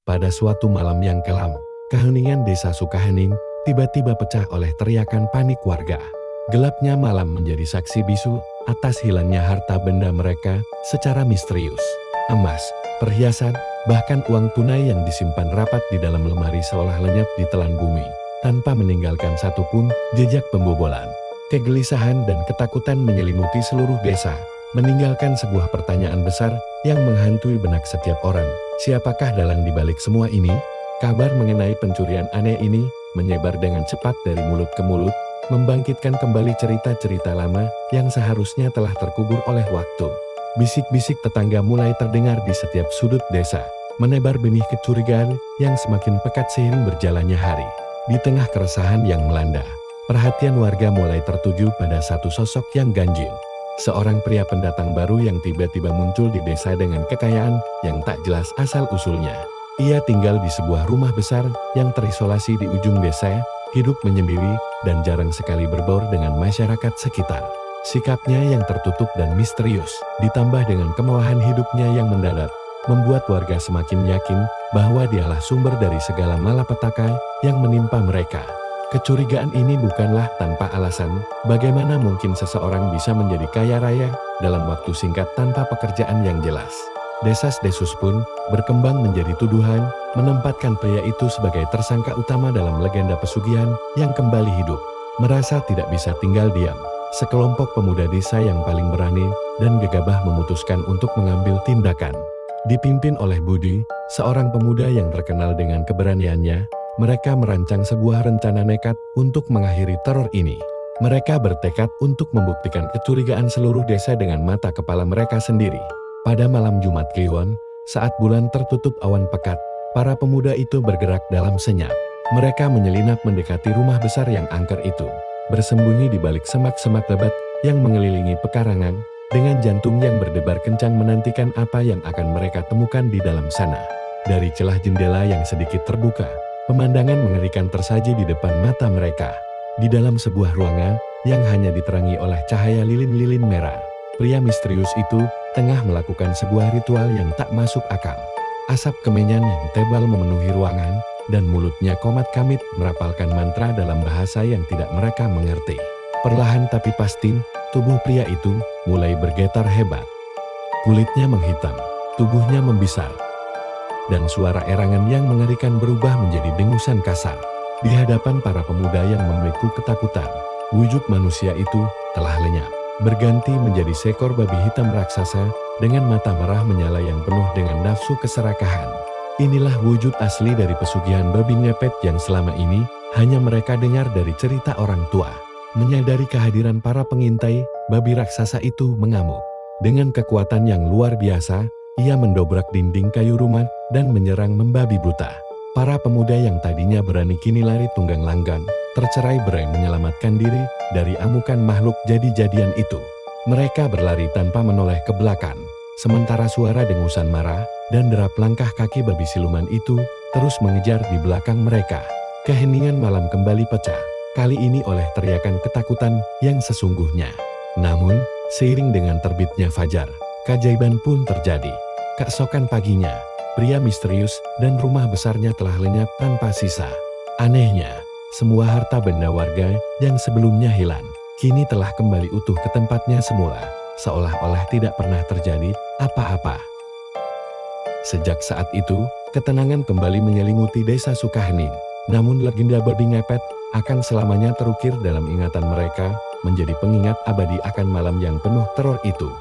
Pada suatu malam yang kelam, keheningan desa Sukahening tiba-tiba pecah oleh teriakan panik warga. Gelapnya malam menjadi saksi bisu atas hilangnya harta benda mereka secara misterius. Emas, perhiasan, bahkan uang tunai yang disimpan rapat di dalam lemari seolah lenyap di telan bumi, tanpa meninggalkan satupun jejak pembobolan. Kegelisahan dan ketakutan menyelimuti seluruh desa, meninggalkan sebuah pertanyaan besar yang menghantui benak setiap orang. Siapakah dalang di balik semua ini? Kabar mengenai pencurian aneh ini menyebar dengan cepat dari mulut ke mulut, membangkitkan kembali cerita-cerita lama yang seharusnya telah terkubur oleh waktu. Bisik-bisik tetangga mulai terdengar di setiap sudut desa, menebar benih kecurigaan yang semakin pekat seiring berjalannya hari. Di tengah keresahan yang melanda, perhatian warga mulai tertuju pada satu sosok yang ganjil. Seorang pria pendatang baru yang tiba-tiba muncul di desa dengan kekayaan yang tak jelas asal-usulnya. Ia tinggal di sebuah rumah besar yang terisolasi di ujung desa, hidup menyendiri, dan jarang sekali berbaur dengan masyarakat sekitar. Sikapnya yang tertutup dan misterius, ditambah dengan kemewahan hidupnya yang mendadak, membuat warga semakin yakin bahwa dialah sumber dari segala malapetaka yang menimpa mereka. Kecurigaan ini bukanlah tanpa alasan. Bagaimana mungkin seseorang bisa menjadi kaya raya dalam waktu singkat tanpa pekerjaan yang jelas? Desas-desus pun berkembang menjadi tuduhan, menempatkan pria itu sebagai tersangka utama dalam legenda pesugihan yang kembali hidup. Merasa tidak bisa tinggal diam, sekelompok pemuda desa yang paling berani dan gegabah memutuskan untuk mengambil tindakan. Dipimpin oleh Budi, seorang pemuda yang terkenal dengan keberaniannya, mereka merancang sebuah rencana nekat untuk mengakhiri teror ini. Mereka bertekad untuk membuktikan kecurigaan seluruh desa dengan mata kepala mereka sendiri. Pada malam Jumat Kliwon, saat bulan tertutup awan pekat, para pemuda itu bergerak dalam senyap. Mereka menyelinap mendekati rumah besar yang angker itu, bersembunyi di balik semak-semak lebat yang mengelilingi pekarangan, dengan jantung yang berdebar kencang menantikan apa yang akan mereka temukan di dalam sana. Dari celah jendela yang sedikit terbuka, pemandangan mengerikan tersaji di depan mata mereka. Di dalam sebuah ruangan yang hanya diterangi oleh cahaya lilin-lilin merah, pria misterius itu tengah melakukan sebuah ritual yang tak masuk akal. Asap kemenyan yang tebal memenuhi ruangan, dan mulutnya komat-kamit merapalkan mantra dalam bahasa yang tidak mereka mengerti. Perlahan tapi pasti, tubuh pria itu mulai bergetar hebat. Kulitnya menghitam, tubuhnya membesar, dan suara erangan yang mengerikan berubah menjadi dengusan kasar. Di hadapan para pemuda yang membeku ketakutan, wujud manusia itu telah lenyap, berganti menjadi seekor babi hitam raksasa dengan mata merah menyala yang penuh dengan nafsu keserakahan. Inilah wujud asli dari pesugihan babi ngepet yang selama ini hanya mereka dengar dari cerita orang tua. Menyadari kehadiran para pengintai, babi raksasa itu mengamuk. Dengan kekuatan yang luar biasa, ia mendobrak dinding kayu rumah dan menyerang membabi buta. Para pemuda yang tadinya berani kini lari tunggang langgang, tercerai-berai menyelamatkan diri dari amukan makhluk jadi-jadian itu. Mereka berlari tanpa menoleh ke belakang, sementara suara dengusan marah dan derap langkah kaki babi siluman itu terus mengejar di belakang mereka. Keheningan malam kembali pecah, kali ini oleh teriakan ketakutan yang sesungguhnya. Namun, seiring dengan terbitnya fajar, keajaiban pun terjadi. Keesokan paginya, pria misterius dan rumah besarnya telah lenyap tanpa sisa. Anehnya, semua harta benda warga yang sebelumnya hilang, kini telah kembali utuh ke tempatnya semula, seolah-olah tidak pernah terjadi apa-apa. Sejak saat itu, ketenangan kembali menyelimuti desa Sukahening. Namun legenda babi ngepet akan selamanya terukir dalam ingatan mereka, menjadi pengingat abadi akan malam yang penuh teror itu.